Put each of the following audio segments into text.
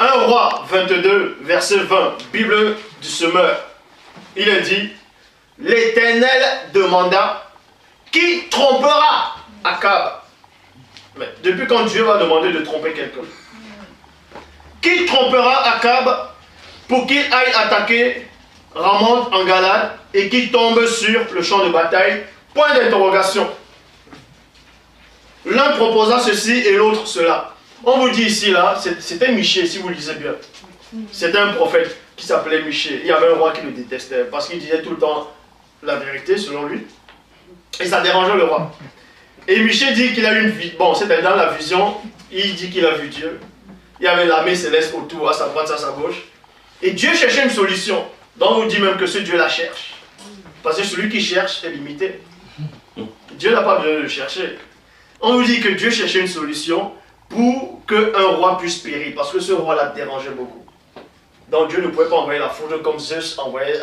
1 Roi 22, verset 20, Bible du semeur. Il est dit, l'Éternel demanda, qui trompera Akab? Mais depuis quand Dieu va demander de tromper quelqu'un? Qui trompera Akab pour qu'il aille attaquer Ramoth en Galade et qu'il tombe sur le champ de bataille? Point d'interrogation. L'un proposa ceci et l'autre cela. On vous dit ici, là, c'était Michée, si vous le lisez bien. C'était un prophète qui s'appelait Michée. Il y avait un roi qui le détestait parce qu'il disait tout le temps la vérité selon lui. Et ça dérangeait le roi. Et Michée dit qu'il a eu une vie. Bon, c'était dans la vision, il dit qu'il a vu Dieu. Il y avait l'armée céleste autour, à sa droite, à sa gauche. Et Dieu cherchait une solution. Donc on vous dit même que ce Dieu la cherche. Parce que celui qui cherche est limité. Dieu n'a pas besoin de le chercher. On vous dit que Dieu cherchait une solution pour qu'un roi puisse périr. Parce que ce roi la dérangeait beaucoup. Donc Dieu ne pouvait pas envoyer la foudre comme Zeus envoyait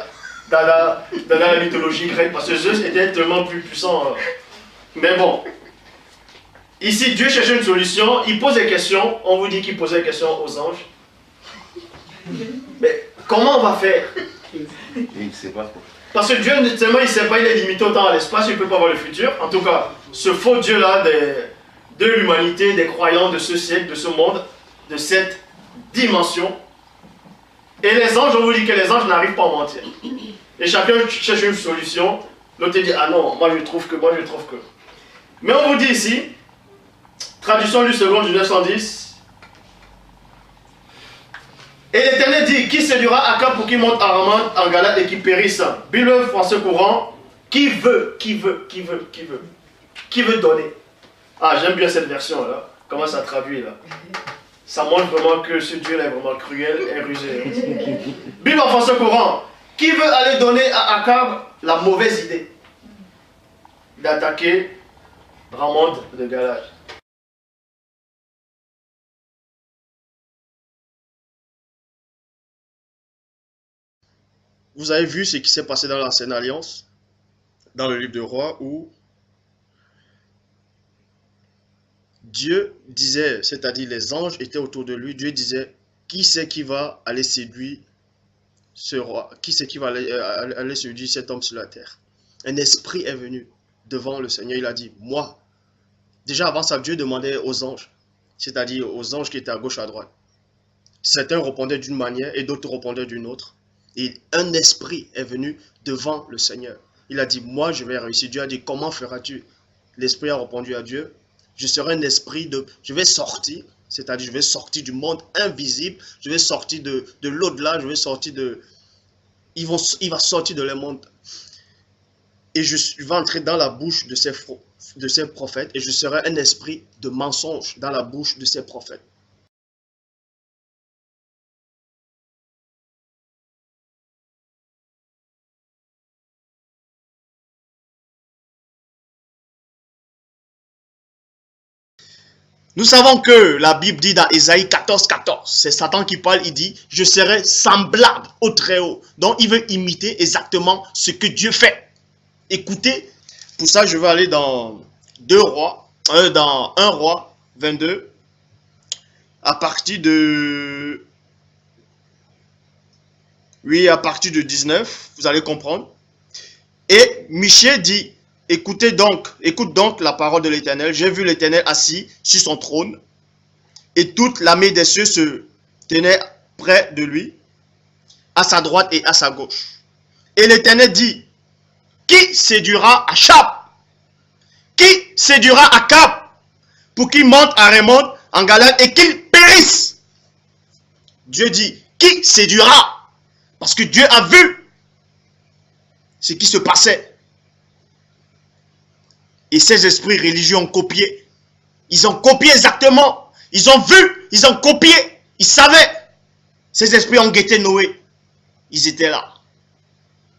dans la mythologie grecque. Parce que Zeus était tellement plus puissant. Mais bon. Ici, Dieu cherchait une solution. Il pose des questions. On vous dit qu'il posait des questions aux anges. Mais comment on va faire? Il ne sait pas. Parce que Dieu, tellement il ne sait pas, il est limité autant à l'espace, il ne peut pas voir le futur. En tout cas, ce faux Dieu-là de l'humanité, des croyants de ce siècle, de ce monde, de cette dimension. Et les anges, on vous dit que les anges n'arrivent pas à mentir. Et chacun cherche une solution. L'autre dit, ah non, moi je trouve que, moi je trouve que. Mais on vous dit ici, traduction du second du 910. Et l'Éternel dit, qui séduira Akab pour qu'il monte à Ramoth en Galade et qu'il périsse? Bible français courant, qui veut donner? Ah, j'aime bien cette version-là. Comment ça traduit là? Ça montre vraiment que ce Dieu-là est vraiment cruel et rusé. Bible en français courant, qui veut aller donner à Akab la mauvaise idée d'attaquer Ramoth de Galade? Vous avez vu ce qui s'est passé dans l'Ancienne Alliance, dans le livre de Rois, où Dieu disait, c'est-à-dire les anges étaient autour de lui, Dieu disait, qui c'est qui va aller séduire ce roi? Qui c'est qui va aller séduire cet homme sur la terre? Un esprit est venu devant le Seigneur, il a dit, moi. Déjà avant ça, Dieu demandait aux anges, c'est-à-dire aux anges qui étaient à gauche, à droite. Certains répondaient d'une manière et d'autres répondaient d'une autre. Et un esprit est venu devant le Seigneur. Il a dit, moi je vais réussir. Dieu a dit, comment feras-tu? L'esprit a répondu à Dieu, je serai un esprit de... Je vais sortir, c'est-à-dire je vais sortir du monde invisible, je vais sortir de l'au-delà, je vais sortir de... Il va sortir de le monde. Et je vais entrer dans la bouche de ces prophètes et je serai un esprit de mensonge dans la bouche de ces prophètes. Nous savons que la Bible dit dans Ésaïe 14, 14, c'est Satan qui parle, il dit, je serai semblable au Très-Haut. Donc il veut imiter exactement ce que Dieu fait. Écoutez, pour ça je vais aller dans dans 1 Roi 22, à partir de... Oui, à partir de 19, vous allez comprendre. Et Michée dit, écoute donc la parole de l'Éternel. J'ai vu l'Éternel assis sur son trône et toute l'armée des cieux se tenait près de lui, à sa droite et à sa gauche. Et l'Éternel dit, qui séduira Achab? Qui séduira Akab pour qu'il monte à Ramoth en Galade et qu'il périsse? Dieu dit, qui séduira? Parce que Dieu a vu ce qui se passait. Et ces esprits religieux ont copié. Ils ont copié exactement. Ils ont vu, ils ont copié. Ils savaient. Ces esprits ont guetté Noé. Ils étaient là.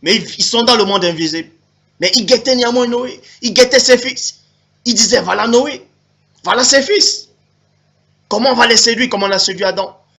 Mais ils sont dans le monde invisible. Mais ils guettaient néanmoins Noé. Ils guettaient ses fils. Ils disaient, voilà Noé. Voilà ses fils. Comment on va les séduire comme on a séduit Adam?